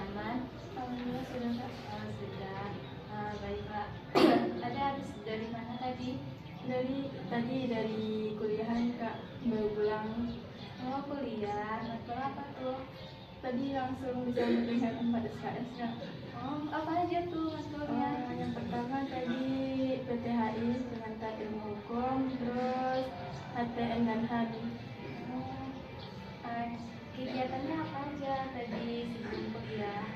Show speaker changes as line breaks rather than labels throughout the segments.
aman?
Alhamdulillah sudah Kak.
Sudah. Baiklah. Ada habis dari mana tadi?
Dari kuliahan Kak, baru pulang.
Oh, kuliah. Matkul apa tuh?
Tadi langsung bisa mendengar 4 SKS Kak.
Oh, apa aja tuh matkulnya?
Yang pertama tadi PTHI, pengantar ilmu hukum, terus HTN dan HAD.
Kegiatannya apa aja tadi sebelum kuliah?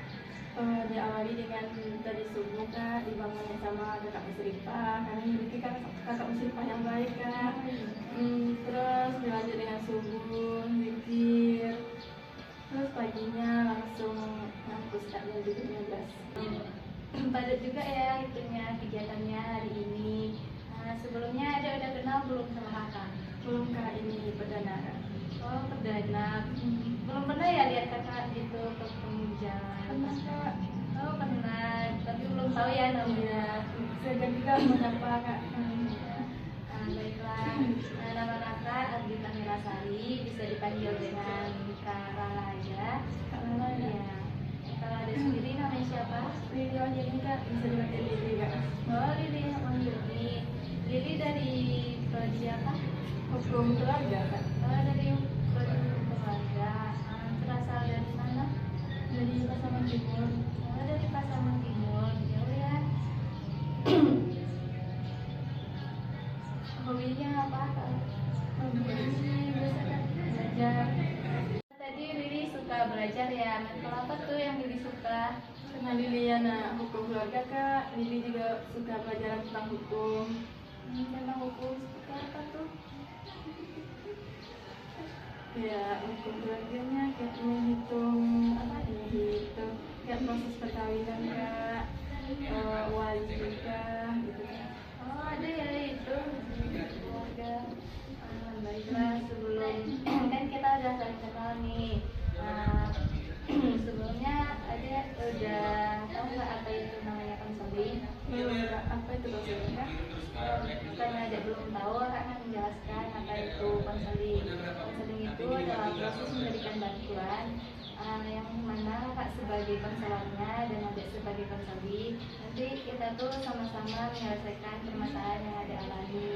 Diawali dengan tadi subuh Kak, dibangunnya sama kakak musyrifah. Kami memiliki kakak musyrifah yang baik Kak. Terus dilanjut dengan subuh, zikir. Terus paginya langsung ngampus Kak jam 12.
Padat juga ya itunya kegiatannya hari ini. Sebelumnya ada udah kenal belum sama kakak?
Belum Kak, ini perdana Kak.
Oh, perdana. Belum pernah ya lihat kakak itu ketemu jalan?
Pernah Kak.
Oh, pernah, tapi belum tahu ya namanya.
Segan juga menyapa Kak.
Baiklah. Nama kakak Ardita Mirasari, bisa dipanggil dengan Kak Lala aja.
Kak Lala ya.
Kalau ada sendiri namanya siapa?
Lili Wanjani Kak, bisa dipanggil Lili Kak.
Oh, Lili Wanjani. Lili dari prodi apa?
Hukum keluarga Kak.
Oh, dari prodi keluarga. Berasal dari mana?
Dari Pasaman Timur.
Oh, dari Pasaman Timur. Jauh ya. Hobinya apa Kak?
Hobi biasa Kak, belajar.
Tadi Lili suka belajar ya. Matkul apa tuh yang Lili suka?
Karena Lili anak hukum keluarga Kak, Lili juga suka pelajaran tentang hukum.
Tentang hukum seperti apa tuh?
Ya, hukum keluarganya kayak menghitung kayak proses perkawinan Kak, wali nikah gitu Kak.
Oh, ada ya itu keluarga. Baiklah, sebelum kan kita udah saling kenal nih. Sebelumnya ada udah tahu nggak apa itu namanya konseling?
Belum Kak, apa itu konseling Kak?
Karena ada belum tahu, akan menjelaskan apa itu konseling. Konseling itu adalah proses memberikan bantuan yang mana kak sebagai konselornya dan adik sebagai konseli. Nanti kita tuh sama-sama menyelesaikan permasalahan yang ada alami.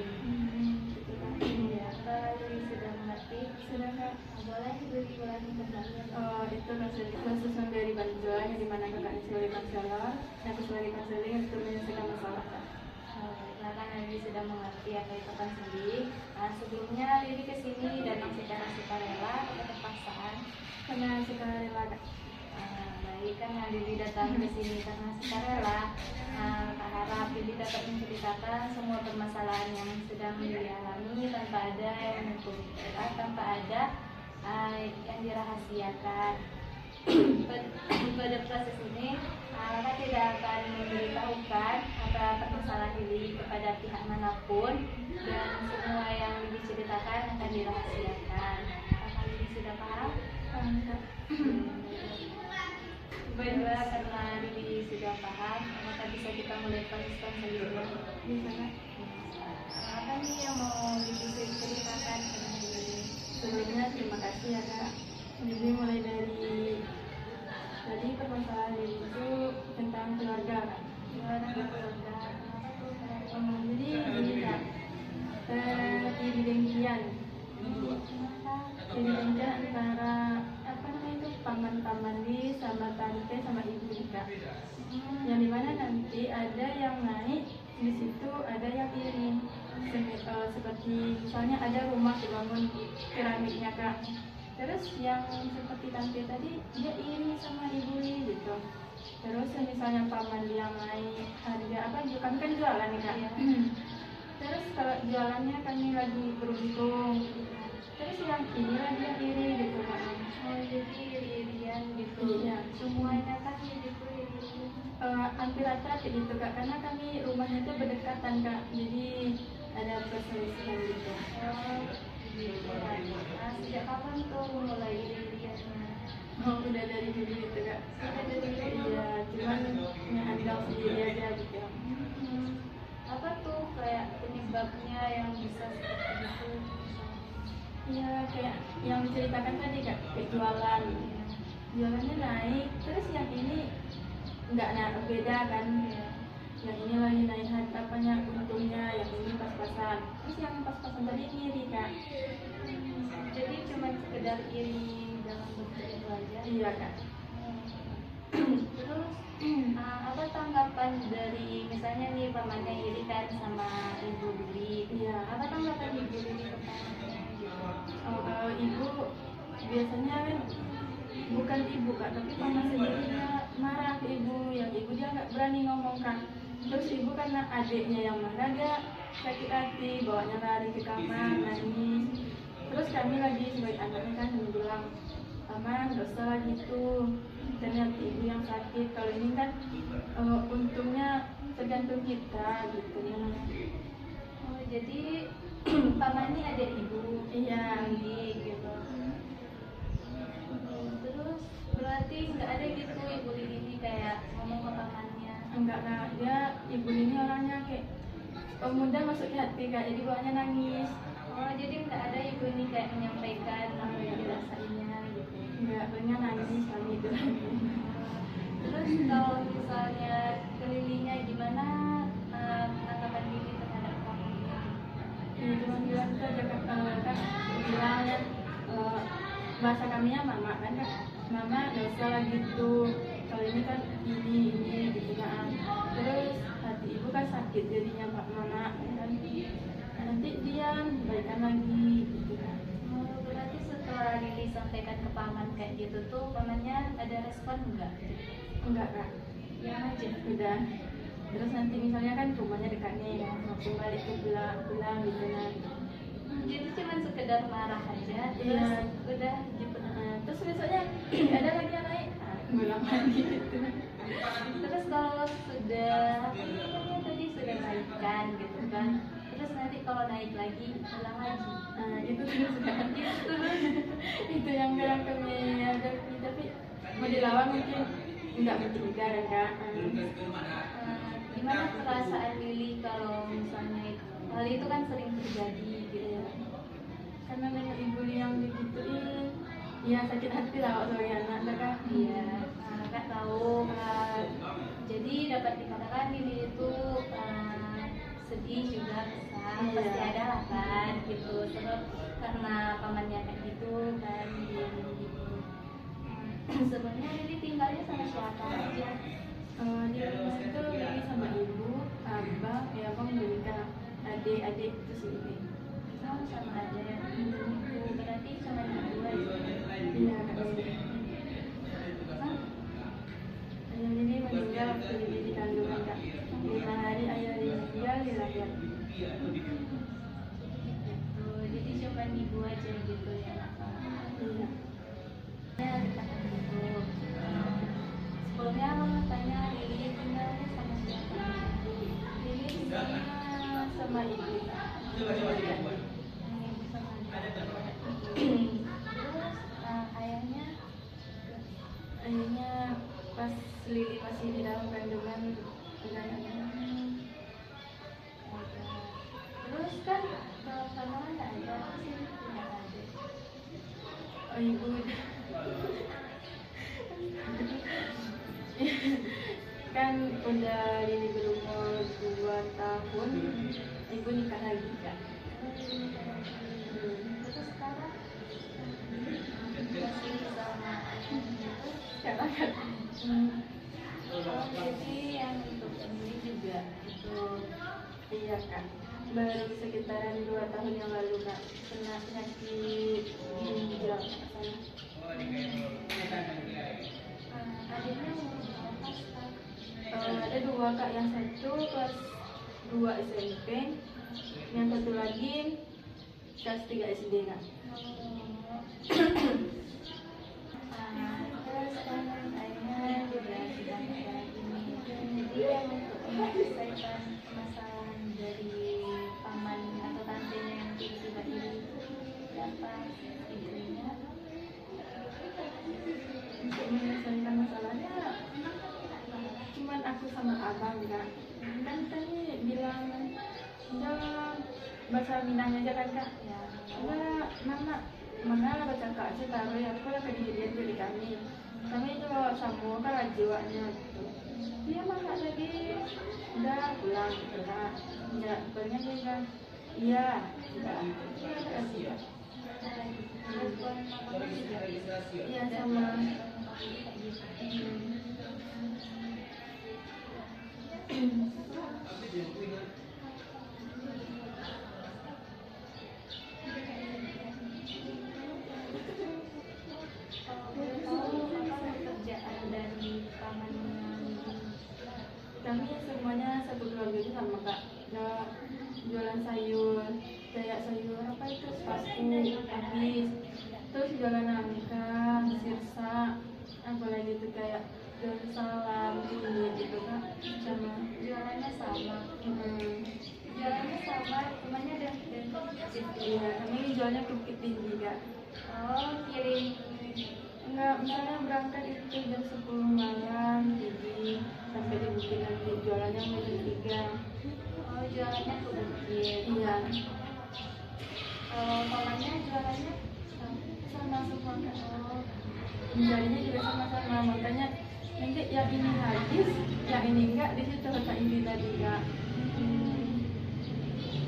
Gitu Kak.
Ya, kalau Lili sudah mengerti,
Sudah Kak.
boleh Lili ulangi kembali.
Itu proses memberi bantuan yang dimana kakaknya sebagai konselor, aku sebagai konseling untuk menyelesaikan masalah Kak.
Nah, kan Lili sudah mengerti apa itu konseling. Sebelumnya Lili kesini datang secara sukarela atau terpaksaan?
Karena sukarela Kak.
Baik, karena Lili datang ke sini karena sukarela. Kak harap Lili dapat menceritakan semua permasalahan yang sedang Lili alami tanpa ada yang menutup, tanpa ada yang dirahasiakan. Pada proses ini, Kakak tidak akan memberitahukan apa permasalahan Lili kepada pihak manapun dan semua yang Lili ceritakan akan dirahasiakan. Kakak Lili sudah paham? Baiklah, karena Lili sudah paham, maka bisa kita mulai proses konseling.
Bisa Kak.
Apa nih yang mau Lili ceritakan kepada Lili?
Sebelumnya terima kasih ya Kak. Jadi mulai dari tadi permasalahan Lili itu tentang keluarga Kak.
Gimana keluarga? Apa tuh?
Jadi gini Kak, iri dengkian antara apa namanya itu paman-paman Li sama tante sama ibu Kak. Yang dimana nanti ada yang naik di situ, ada yang iri. Seperti misalnya ada rumah dibangun keramiknya Kak. Terus yang seperti tante tadi dia iri sama ibu Li gitu. Terus misalnya paman yang naik harga apa, kami kan jualan nih Kak. Terus kalau jualannya kami lagi beruntung. Terus yang inilah dia iri gitu Kak.
Oh, jadi iri-irian gitu.
Iya.
Semuanya kan gitu iri-irian.
Hampir rata gitu Kak, karena kami rumahnya itu berdekatan Kak. Jadi ada perselisihan gitu.
Oh, gitu. Nah, sejak kapan tuh mulai iri-iriannya?
Oh, udah dari dulu gitu Kak.
Udah dari dulu?
Iya, cuman ngandang sendiri aja gitu.
Apa tuh kayak penyebabnya yang bisa seperti itu?
Iya, kayak yang diceritakan tadi Kak, kayak jualan. Jualannya naik, terus yang ini nggak beda kan.
Iya.
Yang ini lagi naik apanya untungnya, yang ini pas-pasan. Terus yang pas-pasan tadi iri kak.
Jadi cuma sekedar iri dalam bentuk itu aja.
Iya kak.
Terus apa tanggapan dari misalnya nih pamannya iri kan sama ibu Lili?
Iya.
Apa tanggapan ibu Lili ke pamannya gitu?
Kalau ibu biasanya kan bukan ibu kak, tapi paman sendiri dia marah ke ibu. Yang ibu dia nggak berani ngomong kak. Terus ibu karena adiknya yang marah, dia sakit hati, bawanya lari ke kamar nangis. Terus kami lagi sebagai anaknya kan bilang, paman gak usah lah gitu, ternyata ibu yang sakit. Kalau ini kan untungnya tergantung kita gitu ya.
Oh, jadi paman ini ada ibu
Iya.
gitu. Terus berarti nggak ada gitu ibu Lili ini kayak ngomong ke pamannya?
Enggak kak, dia ibu ini orangnya kayak mudah masuk ke hati kak, jadi bawaannya nangis.
Oh, jadi nggak ada ibu ini kayak menyampaikan apa yang dirasainnya gitu?
Enggak, banyak nangis kami itu.
Terus kalau misalnya kelilingnya gimana tanggapan Lili terhadap kamu ini?
Iya, cuma bilang kita jaga kan bilang ya bahasa kaminya mama kan kak, mama gak usah lah gitu, kalau ini kan ini gitu kan. Terus hati ibu kan sakit jadinya pak mama kan, nanti diam baikan lagi gitu kan.
Oh, berarti setelah Lili sampaikan ke paman kayak gitu tuh pamannya ada respon nggak?
Enggak kak,
Ya aja.
udah. Terus nanti misalnya kan rumahnya dekat nih, langsung balik ke pulang gitu kan.
Jadi cuma sekedar marah aja, terus
Iya.
udah gitu.
Terus besoknya ada lagi yang naik, ngulang lagi gitu.
Terus kalau sudah apa namanya tadi sudah naikkan gitu kan, terus nanti kalau naik lagi ulang lagi.
Itu terus kan. Itu yang kadang kami ada, tapi mau dilawan mungkin nggak bertiga kan kak.
Gimana perasaan Lili kalau misalnya hal itu kan sering terjadi gitu ya?
Karena nengok ibu yang digituin, ya sakit hati lah waktu sebagai anak kak.
Iya, Kak tahu. Jadi dapat dikatakan Lili itu sedih juga, kesal,
Iya.
pasti ada lah kan gitu. Terus karena pamannya kayak gitu kan dia gitu. Sebenarnya Lili tinggalnya sama siapa aja?
Di rumah itu lagi sama ibu, abang, ya abang menikah, adik itu sini.
Oh, sama aja ya. Berarti cuma ibu aja.
Iya kak.
Hah?
Ayah ini meninggal waktu di kandungan kak. 5 hari ayah meninggal dilahirkan.
Gitu. Jadi cuma ibu aja gitu ya.
Iya.
Ya, dikatakan ibu. Sebelumnya mama tanya Lili tinggalnya sama siapa?
Ini tinggalnya sama ibu.
Ibu sama dia. Terus ayahnya
Ayahnya pas Lili masih di dalam kandungan ayahnya.
terus kan kalau kamu nggak ada sih punya adik.
Oh ibu kan udah Lili berumur 2 tahun, ibu nikah lagi kak.
Terus sekarang masih sama ayahnya.
Sekarang kan
Oh, jadi yang untuk ini juga itu.
iya kak, baru sekitaran 2 tahun yang lalu kak kena penyakit ginjal sana.
Adiknya umur berapa sekarang?
Ada 2 kak, yang satu kelas 2 SMP, yang satu lagi kelas 3 SD kak.
Terus kan ayahnya juga sudah kayak ini. Jadi yang untuk menyelesaikan permasalahan dari paman atau tantenya yang tiba-tiba ini siapa? Ibunya?
Untuk menyelesaikan masalahnya cuman aku sama abang kak. Kan tadi bilang jangan bahasa Minang aja kan kak.
Ya.
Enggak, mana baca kak aja taruh ya aku lah kejadian dari kami itu bawa semua kan jiwanya gitu. dia makan lagi, udah pulang gitu kan. Ya pokoknya dia bilang iya, udah kasih ya. Iya sama.
Kerjaan dari pamannya
Kami semuanya satu keluarga itu sama kak. Nah, jualan sayur, kayak sayur apa itu paku, habis. Terus jualan nangka, sirsa, apalagi itu kayak jualan salam, ini gitu kak. Sama.
jualannya sama.
Hmm.
Jualannya sama, rumahnya dan
Iya, kami jualnya ke Bukit Tinggi kak.
oh kirim.
Enggak, misalnya berangkat itu jam 10 malam, jadi sampai di Bukit nanti jualannya sampai jam 3.
Oh jualannya ke bukit.
Iya,
Pamannya jualannya
sama semua kak.
oh
Menjadinya juga sama-sama, makanya nanti yang ini habis, yang ini enggak, di situ kata ini tadi kak.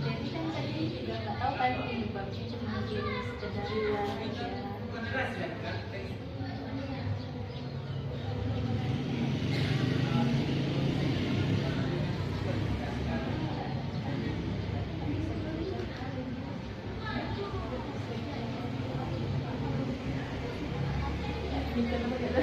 jadi kan tadi juga nggak tahu kan penyebabnya, cuma mungkin sekedar
Iya.
aja.
Gitu apa gitu.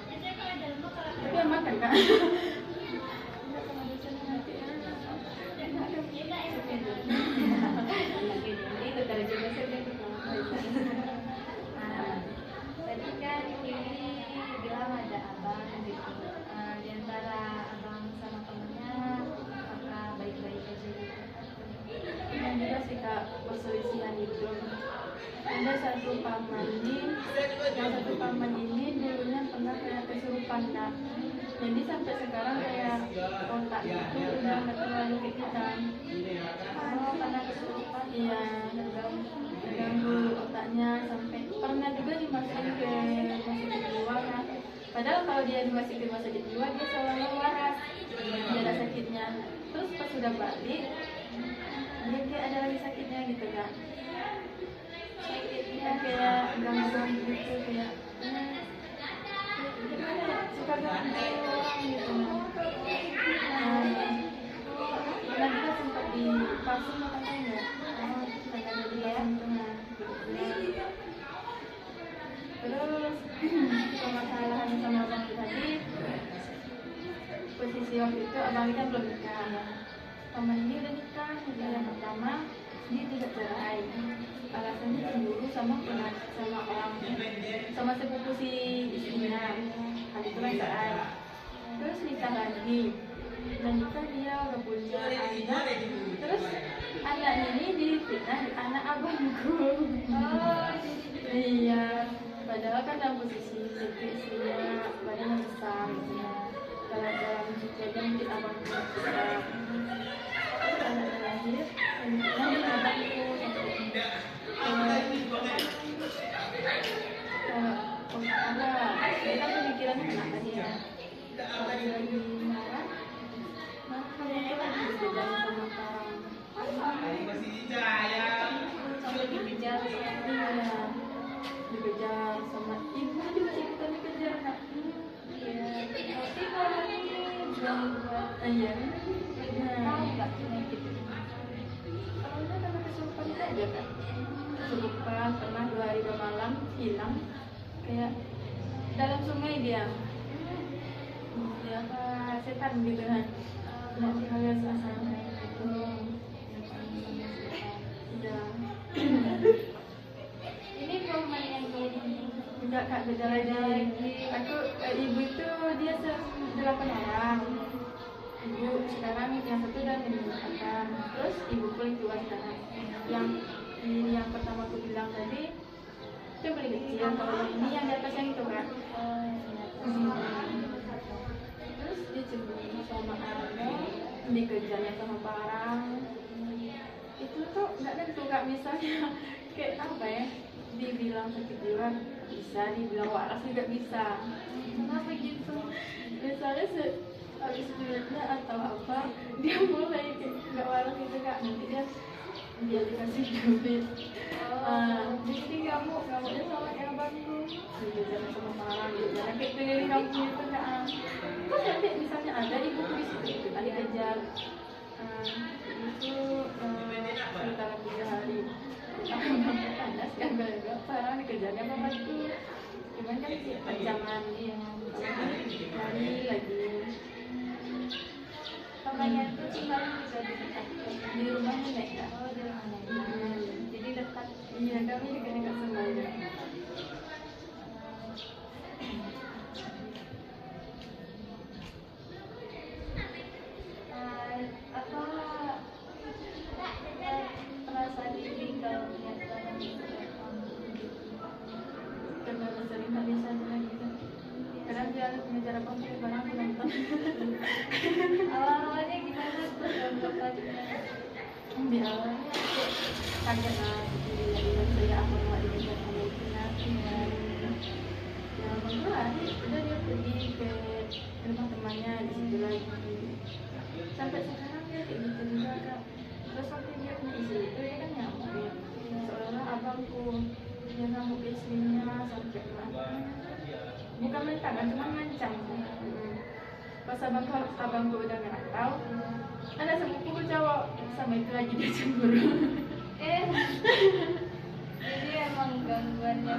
Tapi yang makan kak.
Itu terjadi tadi kan ini bilang ada abang gitu. Di antara abang sama temennya apakah baik-baik aja gitu?
Dan juga sih kak perselisihan itu. Ada satu paman ini, yang satu paman ini dulunya pernah kayak kesurupan kak. Jadi sampai sekarang kayak otak itu udah nggak terlalu kayak kita.
Oh karena kesurupan.
Iya, terganggu otaknya sampai pernah juga dimasukin ke rumah sakit jiwa kan. Padahal kalau dia dimasukin ke rumah sakit jiwa dia selalu waras, dia ada sakitnya. Terus pas sudah balik dia kayak ada lagi sakitnya gitu kan. Sakitnya kayak gangguan gitu kayak gimana ya, suka ganggu orang gitu. Pernah juga sempat dipasung katanya enggak? Karena jadi jantungan. Terus permasalahan sama abang tadi, posisi waktu itu abang kan belum nikah ya. Paman ini udah nikah, nikah yang pertama dia tidak cerai. Alasannya cemburu sama orang, sama sepupu si istrinya. Hal itu kan cerai. Terus nikah lagi, dan juga dia udah punya anak. Terus anaknya ini difitnah anak abangku.
Oh
Iya, padahal kan dalam posisi istrinya badannya besar gitu ya. Kalau dalam jadi mungkin abang tidak besar. Terus anaknya lahir, dan abangku dia kan pemikirannya kenapa dia? Kalau dia lagi marah, kamu itu lagi berjalan sama orang.
sampai dikejar sama
Iya, dikejar sama ibu juga ikutan dikejar kak.
iya. Tapi kalau ini gangguan
Iya.
tahu nggak penyakit ini?
Kalau udah karena kesurupan itu aja kan. Kesurupan pernah 2 hari 2 malam hilang kayak dalam sungai dia. Dia apa setan gitu kan. Nanti kalian suasana itu. Iya.
Ini paman yang ini.
Enggak kak, beda lagi. Aku ibu itu dia 8 orang. Ibu sekarang yang satu udah meninggalkan. Terus ibu paling tua sekarang. yang pertama aku bilang tadi itu paling kecil. Kalau yang ini yang di atas yang itu kan. Terus dia cemburu sama Arno, dikejarnya sama Parang. Itu tuh nggak tentu kak, misalnya kayak apa ya, dibilang sakit jiwa bisa, dibilang waras juga bisa. Kenapa gitu? Misalnya habis duitnya atau apa, dia mulai kayak nggak waras gitu kak, nanti dia dikasih duit. Jadi kamunya sama yang abangku, dikejar sama Parang, dikejar kayak keliling kampung itu kak. Terus nanti misalnya ada ibuku di situ, tadi kejar. Itu sekitar 3 hari. Aku panas kan, gak Parang dikejarnya mamaku. Cuman kan ancaman dia hari lagi.
Papanya itu tinggal juga di dekat
Di rumah nenek kak.
oh di rumah nenek. Jadi dekat.
Iya, kami dekat-dekat semuanya.
Apa perasaan diri kalau lihat orang
Karena sering tak biasa lagi kan. Kadang dia mengejar apa mungkin barang aku nonton.
awal-awalnya gimana tuh
Di awalnya kaget lah, jadi saya aku nggak dikejar sama ibunya. Ya beberapa hari udah dia pergi ke rumah temannya di situ lagi. Sampai sekarang dia kayak gitu juga kak. Terus waktu dia punya istri itu dia kan nyamuk ya. Seolah-olah abangku dia ngamuk ke istrinya sampai bukan mentangan, cuma ngancam. Pas abangku udah ngerantau, ada sepupuku cowok sama itu lagi dia cemburu.
jadi emang gangguannya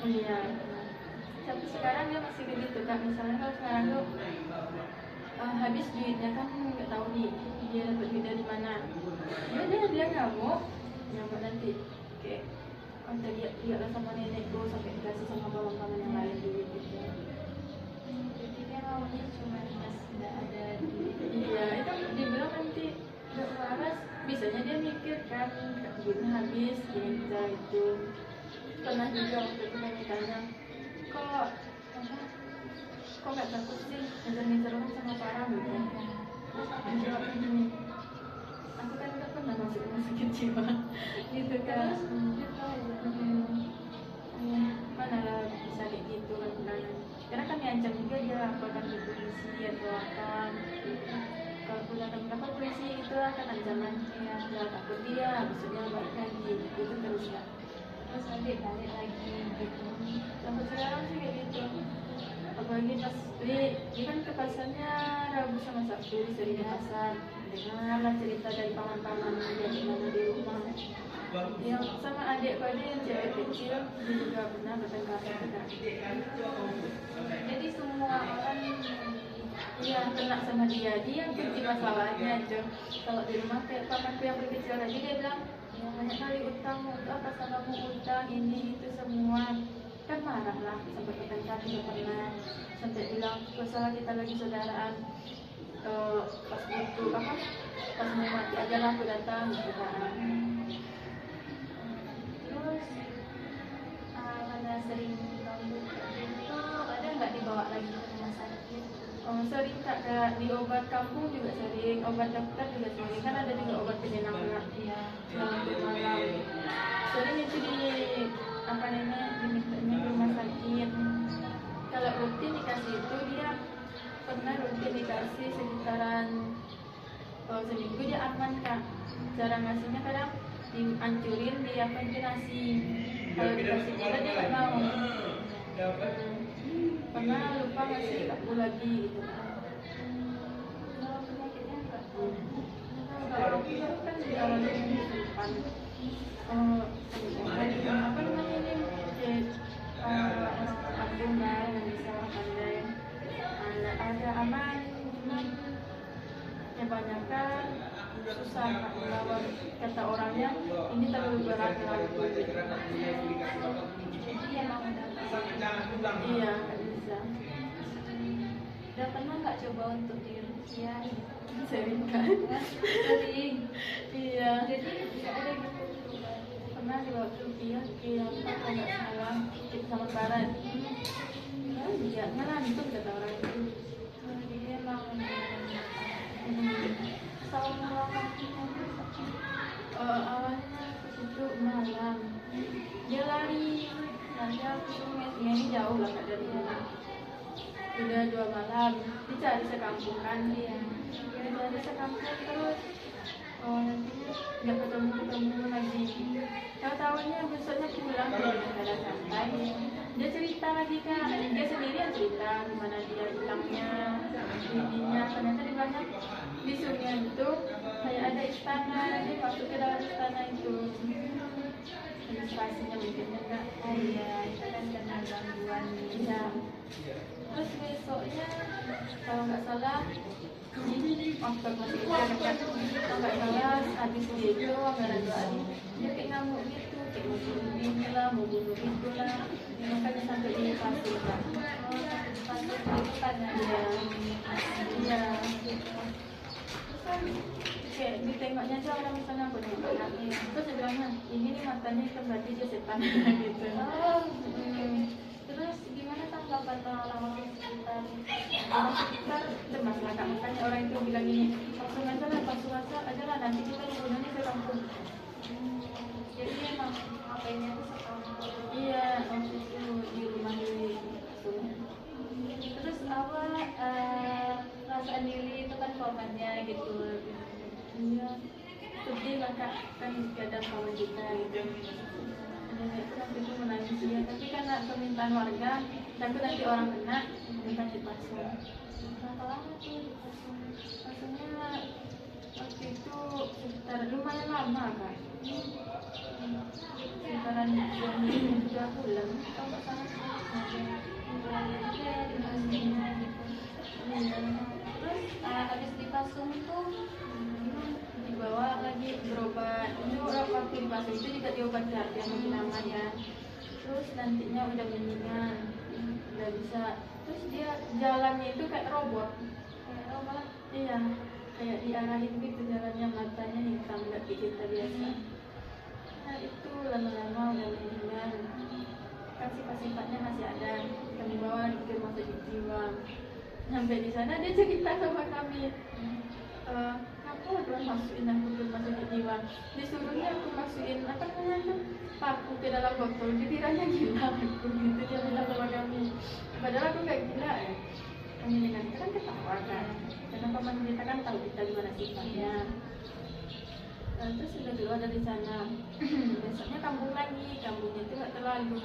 Iya. Sampai sekarang dia masih begitu kak. Misalnya kalau sekarang tuh habis duitnya kan nggak tahu nih dia dapat duit dari mana. Dia ngamuk nanti kayak tadi dia sama nenekku sampai dikasih sama paman-paman yang lain duit gitu.
jadi dia maunya cuma pas sudah ada duit.
Iya, itu dibilang nanti gak waras. Bisanya dia mikir kan, duitnya habis, dia bisa itu. Pernah juga waktu itu kami tanya, kok gak takut sih ngejar-ngejar orang sama Parang gitu. Dia jawab gini, aku kan gak pernah masuk rumah sakit jiwa gitu kan. Mana lah bisa kayak gitu kan. Karena kami ancam juga dia akan ke polisi atau apa. Kalau punya teman polisi itu akan ancaman ya, takut dia besoknya balik lagi gitu terus ya.
Terus nanti balik lagi gitu.
Sampai sekarang sih kayak gitu. Apalagi pas dia kan ke pasarnya Rabu sama Sabtu, sering di pasar. Dengarlah cerita dari paman-paman dia gimana di rumah. Yang sama adikku aja yang cewek kecil, dia juga pernah bertengkar juga.
Jadi semua orang
Iya, kena sama dia yang kunci masalahnya aja. Kalau di rumah kayak pamanku yang berkecil aja dia bilang, ya banyak kali utang, untuk apa sama utang ini itu semua. Kan marah lah, sampai bertengkar juga pernah. Sampai bilang, kalau salah kita lagi saudaraan, pas butuh apa? Pas mau mati aja lah aku datang gitu kan.
terus karena sering ganggu gitu ada nggak dibawa lagi ke rumah sakit?
Sering kak, di obat kampung juga sering, obat dokter juga sering, kan ada juga obat penyenang ya, untuk malam. Sering itu di apa namanya dimintanya di rumah sakit. Kalau rutin dikasih itu dia pernah rutin dikasih sekitaran seminggu dia aman kak. Cara ngasihnya kadang dihancurin di apa itu nasi. Kalau dikasih gula dia nggak mau. Pernah lupa ngasih aku lagi gitu.
Kalau penyakitnya nggak
Kalau aku kan di awalnya disimpan apa namanya ini tabungan yang bisa pandai ada aman, cuman kebanyakan susah melawan kata orangnya ini terlalu berat aku.
jadi emang udah
Iya nggak bisa.
udah pernah nggak coba untuk diruqyah?
Sering kan?
Sering.
Iya.
Jadi ada
pernah dibawa rupiah ke apa kalau nggak salah ke Samar Barat. Dia ngelantur kata orang itu.
Dia emang
Sama awalnya ke situ malam. Dia lari ke sungai ini jauh lah Kak dari rumah. Udah 2 malam dicari sekampung kan dia. Dicari sekampung terus. Oh nantinya nggak ketemu lagi. Tahu-tahunya besoknya pulang ada santai. Dia cerita lagi kan, dia sendiri yang cerita gimana dia hilangnya, ininya. Ternyata di mana di sungai itu kayak ada istana, dia masuk ke dalam istana itu. Inspirasinya mungkin enggak.
iya, itu kan karena gangguan.
Iya. Terus besoknya kalau nggak salah waktu masih kecil kan kalau nggak salah habis itu anggaran 2 hari dia kayak ngamuk gitu kayak mau bunuh diri lah mau bunuh itu lah makanya sampai di pasir kan
Pasir itu karena
iya terus kan kayak ditengoknya aja orang misalnya aku nengok anaknya terus dia bilang ini nih matanya itu berarti dia setan gitu.
Terus gimana tanggapan orang-orang sekitar?
Orang sekitar cemas lah Kak, makanya orang itu bilang gini langsung aja lah nanti kita hubungannya ke kampung.
Jadi emang ngapainnya tuh sekampung.
Iya waktu itu di rumah di kampung.
Terus apa perasaan Lili itu kan korbannya gitu.
Iya sedih lah Kak, kan gak ada kawan kita gitu. Nenek waktu itu menangis ya, tapi karena permintaan warga takut nanti orang kena minta dipasung.
Berapa lama tuh dipasung?
Pasungnya waktu itu sekitar lumayan lama Kak, sekitaran 2 bulan atau nggak salah.
Terus habis dipasung tuh
Dibawa lagi berobat. Ini orang waktu dipasung itu juga diobati yang makin aman ya. Terus nantinya udah mendingan, udah bisa. Terus dia jalannya itu kayak robot.
kayak apa?
Iya, kayak diarahin gitu jalannya, matanya hitam nggak kayak kita biasa. Nah itu lama-lama udah mendingan. Kan sifat-sifatnya masih ada. Kami bawa ke rumah sakit jiwa. Sampai di sana dia cerita sama kami. Aku udah masukin aku ke rumah sakit jiwa. Disuruhnya aku masukin apa namanya tuh paku ke dalam botol. Dikiranya gila aku gitu dia bilang sama kami. Padahal aku nggak gila ya. Kami dengan kita kan ketawa kan. Karena paman kita kan tahu kita gimana sifatnya. Terus udah keluar dari sana. Besoknya kampung lagi. Kampungnya itu nggak terlalu.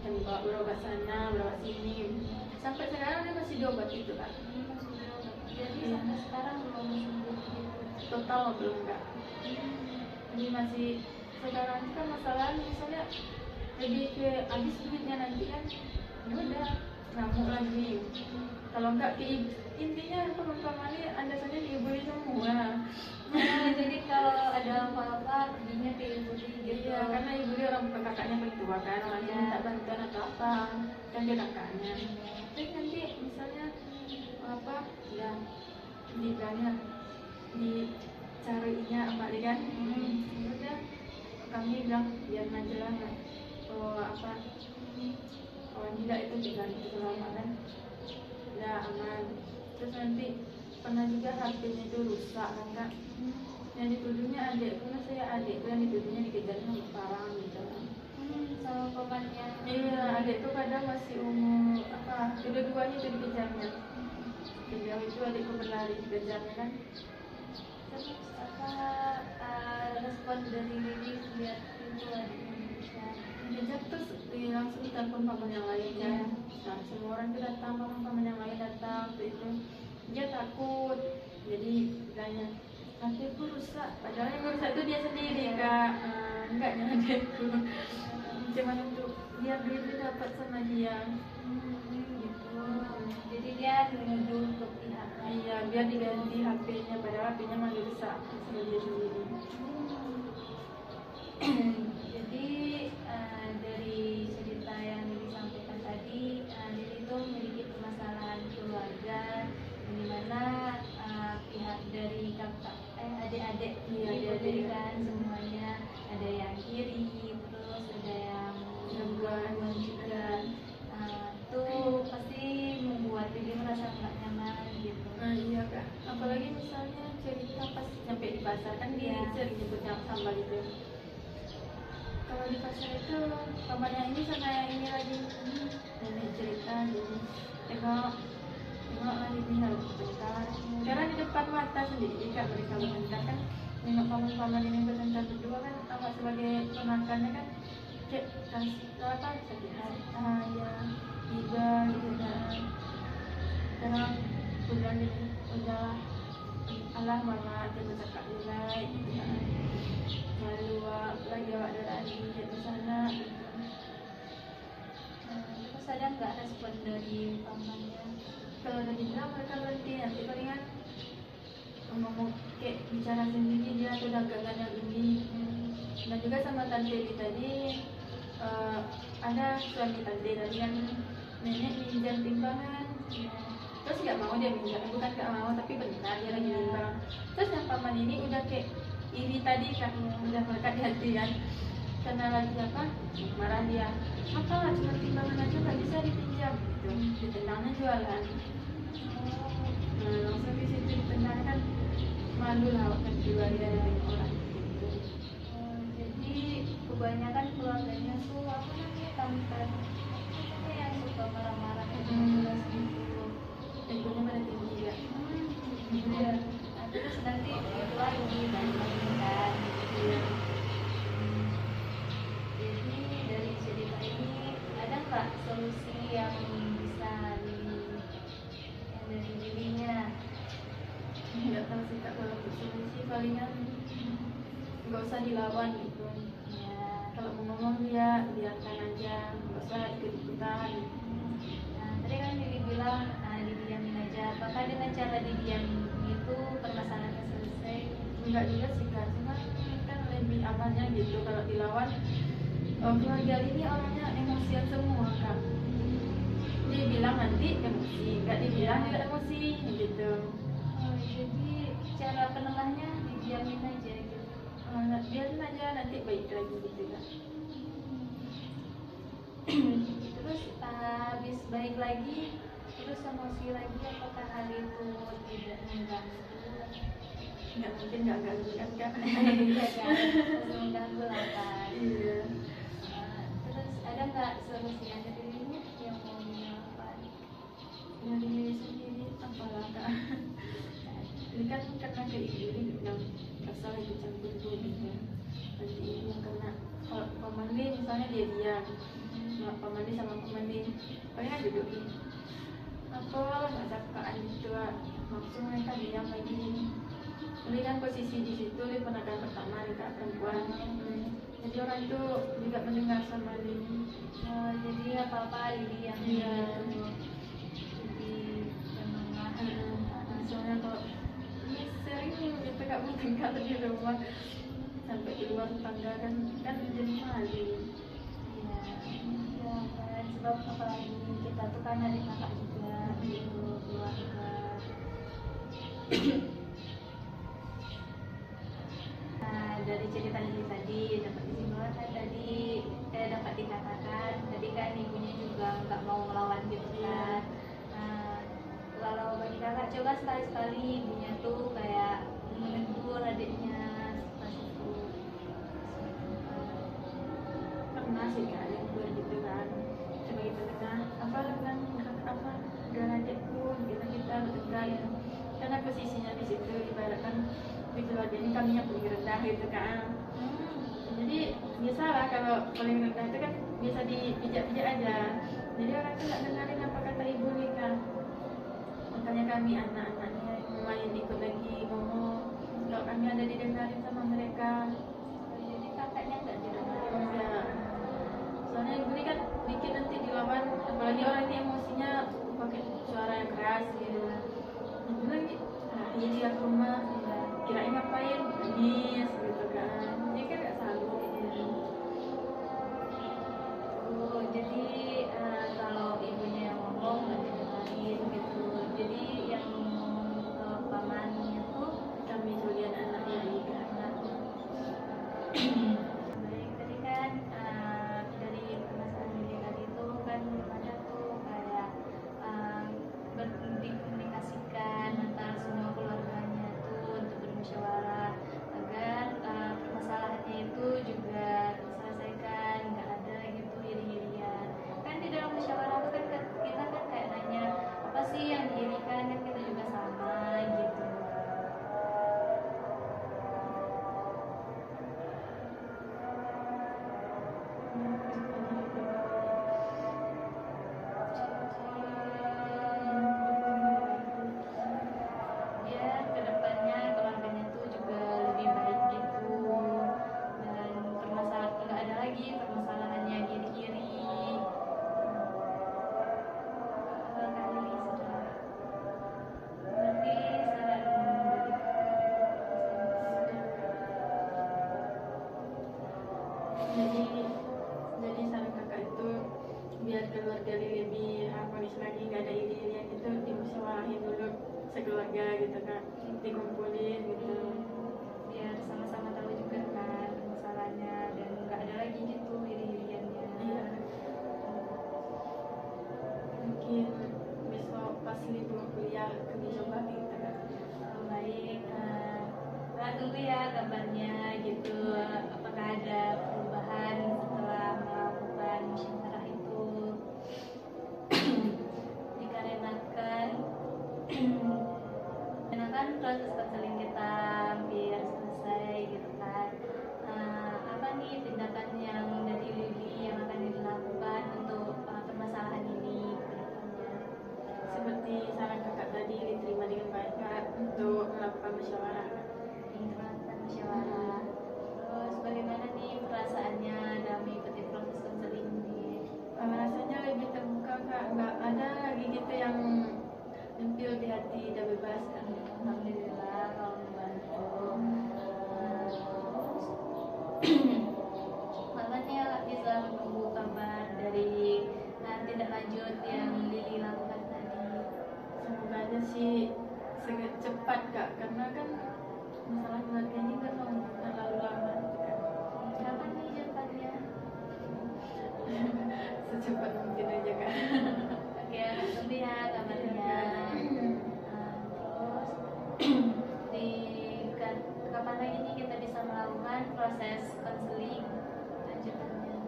Kami bawa berobat sana, berobat sini. Sampai sekarang dia masih diobat itu kan.
Jadi sampai sekarang belum sembuh gitu.
Total belum enggak. Ini masih sekarang kan masalah misalnya lebih ke habis duitnya nanti kan ya udah ngamuk lagi. Kalau enggak ke intinya perumpamannya anda saja dibully semua.
Jadi kalau ada apa-apa perginya ke ibu gitu.
Iya karena ibu dia orang kakaknya paling tua kan, orang yang minta bantuan atau apa kan dia kakaknya. Terus nanti misalnya apa ya dibilangnya dicarinya emak dia kan udah kami bilang biar aja lah apa kawan tidak itu tinggal itu selama kan udah aman. Terus nanti pernah juga HP-nya itu rusak kan Kak, yang dituduhnya adikku, saya adikku yang dituduhnya dikejar sama parang gitu.
Sama pamannya.
Iya adikku kadang masih umur apa kedua-duanya itu dikejarnya. Sejauh itu adikku berlari dikejarnya kan.
Terus apa respon dari Lili lihat itu adiknya bisa
Dikejar terus langsung ditelepon paman yang lain kan. Nah, semua orang itu datang, paman yang lain datang tuh itu. Dia takut, jadi bilangnya HP-ku rusak. Padahal yang rusak itu dia sendiri Kak, enggaknya adikku. Cuman untuk biar duitnya dapat sama dia.
gitu. Jadi dia menuduh untuk pihak lain.
Iya, biar diganti HP-nya, padahal HP-nya malah rusak sama dia sendiri.
Jadi dari cerita yang disampaikan tadi, Lili itu memiliki permasalahan keluarga, di mana pihak dari kakak, adik-adik,
Iya,
ibu
adik-adik.
tiri kan semuanya ada yang iri,
pasar kan dia sering nyebutnya sambal itu. Kalau di pasar itu pamannya ini sama yang ini lagi nenek cerita jadi tengok lagi ini harus bertengkar karena di depan mata sendiri kan mereka bertengkar kan nengok paman-paman ini bertengkar berdua kan apa sebagai ponakannya kan kayak kasih apa sakit hati ya iba gitu kan karena udah gini udah alah mama dia bercakap nilai gitu kan malu lagi awak dari di sana gitu.
Terus ada nggak respon dari pamannya?
Kalau udah dibilang mereka berhenti nanti palingan ngomong kayak bicara sendiri dia tuh dagangan yang ini dan juga sama tante Li tadi ada suami tante tadi yang nenek minjam timbangan terus nggak mau dia minjam bukan nggak mau tapi benar dia lagi timbang terus yang paman ini udah kayak iri tadi kan udah melekat di hati kan karena lagi apa marah dia apa cuma timbangan aja nggak bisa dipinjam gitu ditendangnya jualan langsung di situ ditendang kan malu lah waktu jual dia dari orang gitu.
Jadi kebanyakan keluarganya tuh apa namanya tante yang suka marah-marah jelas gitu.
Egonya pada tinggi ya.
Iya. Nah, terus nanti itu lagi bandingkan gitu ya. Jadi dari cerita ini ada nggak solusi yang bisa yang dari dirinya?
Nggak tahu sih kak kalau untuk solusi palingan nggak usah dilawan gitu
Ya.
kalau mau ngomong dia biarkan aja nggak usah ikut-ikutan.
Nah, tadi kan Lili bilang didiamin aja. Apakah dengan cara didiamin itu permasalahannya selesai?
Enggak juga sih kak cuma kan lebih amannya gitu kalau dilawan keluarga ini orangnya emosian semua kak dia bilang nanti emosi nggak dibilang juga emosi gitu.
Oh, jadi cara penengahnya didiamin aja gitu.
Biarin aja nanti baik lagi gitu kan.
Terus habis baik lagi, terus emosi lagi, apakah hal itu tidak mengganggu?
Nggak mungkin nggak ganggu kan kak.
Iya kan, langsung mengganggu lah kan.
Iya.
Terus ada nggak solusi yang dari dirinya yang mau dilakukan?
Dari diri sendiri apalah kak. Ini kan karena kayak gini yang asal itu campur tuh gitu. Nanti ini yang kena kalau pemandi misalnya dia diam, pemandi sama pemandi, pokoknya duduk nih. Apa nggak cakaan gitu, langsung mereka diam lagi. Ini kan posisi di situ di penekan pertama nih kak perempuan. Jadi orang itu juga mendengar sama Lili.
Jadi apa-apa Lili yang
Iya.
jadi yang mengatur.
Soalnya kalau ini sering gitu kak bertengkar di rumah sampai di luar tangga kan jadi malu.
Iya, iya kan, sebab apalagi kita tuh kan adik kakak juga gitu, keluarga. Nah, dari cerita Lili tadi dapat kesimpulan kan tadi dapat dikatakan tadi kan ibunya juga nggak mau melawan gitu kan. Nah, kalau bagi kakak coba sekali-sekali ibunya tuh kayak menegur adiknya pas itu.
Pernah sih kak yang buat gitu kan sebagai penengah apa dengan apa dengan adikku kita bertengkar ya. Karena posisinya di situ ibaratkan di keluarga ini kami yang paling rendah gitu kan. Jadi biasalah kalau paling rendah itu kan bisa dipijak-pijak aja. Jadi orang itu nggak dengerin apa kata ibu nih kan. Makanya kami anak-anaknya lumayan ikut lagi ngomong. Kalau kami ada didengarin sama mereka.
Jadi kakaknya nggak didengar.
Ya. Soalnya ibu ini kan bikin nanti dilawan, apalagi orang ini emosinya pakai suara yang keras gitu. Ibu lagi, iya dia ke rumah, kirain ngapain, nangis gitu kan. Dia kan nggak sanggup gitu.
Oh, jadi kalau ibunya yang ngomong nggak didengarin gitu. Jadi yang ngomong ke pamannya tuh
Kami sebagai anak-anaknya ini kan.
baik tadi kan dari permasalahan ini tadi tuh kan ada tuh kayak dikomunikasikan antara semua keluarganya tuh untuk bermusyawarah.
jadi jadi saran kakak itu biar keluarga lebih harmonis lagi, nggak ada iri-irian itu, dimusyawarahin dulu sekeluarga gitu kak, dikumpulin gitu.
Biar sama-sama tahu juga kan masalahnya dan nggak ada lagi gitu iri-iriannya.
Iya, mungkin besok pas libur kuliah kami coba gitu kak.
Baik, tunggu ya kabarnya gitu. Apakah ada perubahan setelah melakukan musyawarah itu? Dikarenakan dikarenakan proses konseling kita hampir selesai gitu kan. Apa nih tindakan yang dari Lili yang akan dilakukan untuk permasalahan ini ke depannya?
Seperti saran kakak tadi diterima dengan baik kak untuk melakukan musyawarah.
Melakukan musyawarah. Terus bagaimana nih perasaannya dalam mengikuti proses konseling ini?
Rasanya lebih terbuka kak, nggak ada lagi gitu yang nyempil di hati, udah bebas kan.
Alhamdulillah kalau membantu. Makanya bisa menunggu kabar dari tindak lanjut yang Lili lakukan tadi.
Semoga aja sih cepat kak, karena kan masalah keluarga ini kan mau terlalu lama gitu kan.
Kapan nih jadwalnya?
Secepat mungkin aja kak.
Oke, tunggu ya kabarnya. Terus di kapan lagi nih kita bisa melakukan proses konseling lanjutannya?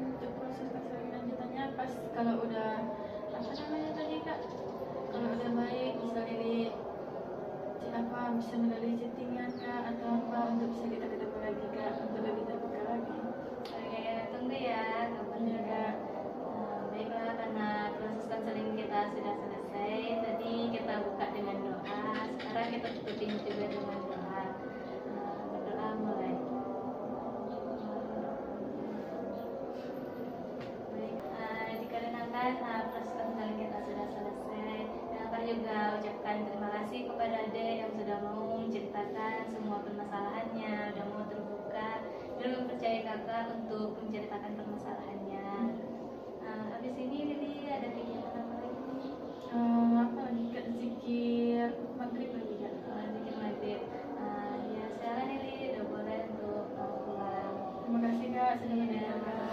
Untuk proses konseling lanjutannya pas kalau udah apa namanya tadi kak, kalau udah baik bisa lirik bisa melalui chattingan kak atau apa untuk bisa kita ketemu lagi kak untuk lebih terbuka lagi.
Oke, tunggu ya kabarnya.
Iya kak.
Baiklah, karena proses konseling kita sudah selesai. Tadi kita buka dengan doa. Sekarang kita tutupin juga dengan doa. Berdoa mulai. Baik, dikarenakan proses konseling kita sudah selesai, dan kakak juga ucapkan terima kasih kepada Ade yang sudah mau menceritakan semua permasalahannya, sudah mau terbuka dan mempercayai kakak untuk menceritakan permasalahannya. Habis ini Lili ada kegiatan apa lagi nih?
Apa lagi kak, zikir maghrib lagi kak.
Zikir maghrib. Ya sekarang Lili udah boleh untuk pulang.
Terima kasih kak sudah
Iya.
mendengarkan.